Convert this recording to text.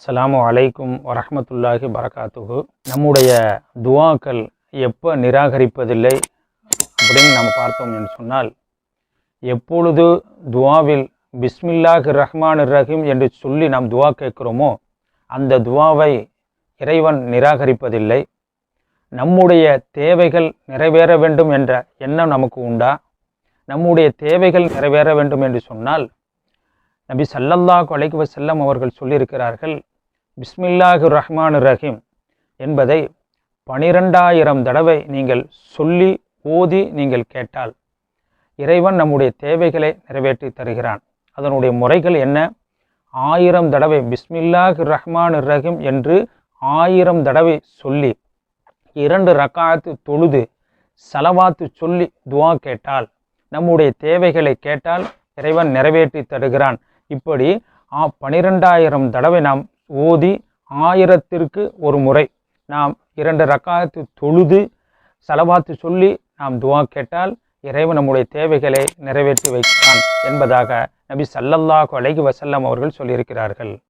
அஸ்ஸலாமு அலைக்கும் வரஹ்மத்துல்லாஹி வரகாத்துஹு. நம்முடைய துஆக்கள் எப்போ நிராகரிப்பதில்லை அப்படின்னு நம்ம பார்த்தோம் என்று சொன்னால், எப்பொழுது துஆவில் பிஸ்மில்லாஹிர் ரஹ்மானிர் ரஹீம் என்று சொல்லி நாம் துஆ கேட்கிறோமோ அந்த துஆவை இறைவன் நிராகரிப்பதில்லை. நம்முடைய தேவைகள் நிறைவேற வேண்டும் என்ற எண்ணம் நமக்கு உண்டா? நம்முடைய தேவைகள் நிறைவேற வேண்டும் என்று சொன்னால் நபி ஸல்லல்லாஹு அலைஹி வஸல்லம் அவர்கள் சொல்லியிருக்கிறார்கள், பிஸ்மில்லாஹிர் ரஹ்மானிர் ரஹீம் என்பதை 12,000 தடவை நீங்கள் சொல்லி ஓதி நீங்கள் கேட்டால் இறைவன் நம்முடைய தேவைகளை நிறைவேற்றி தருகிறான். அதனுடைய முறைகள் என்ன? 1000 தடவை பிஸ்மில்லாஹிர் ரஹ்மானிர் ரஹீம் என்று 1000 தடவை சொல்லி 2 ரக்காத்து தொழுது ஸலவாத்து சொல்லி துஆ கேட்டால், நம்முடைய தேவைகளை கேட்டால் இறைவன் நிறைவேற்றி தருகிறான். இப்படி 12,000 தடவை நாம் ஓதி 1000த்திற்கு ஒரு முறை நாம் 2 ரக்காத்து தொழுது ஸலவாத்து சொல்லி நாம் துஆ கேட்டால் இறைவன் நம்முடைய தேவைகளை நிறைவேற்றி வைக்கிறான் என்பதாக நபி ஸல்லல்லாஹு அலைஹி வஸல்லம் அவர்கள் சொல்லியிருக்கிறார்கள்.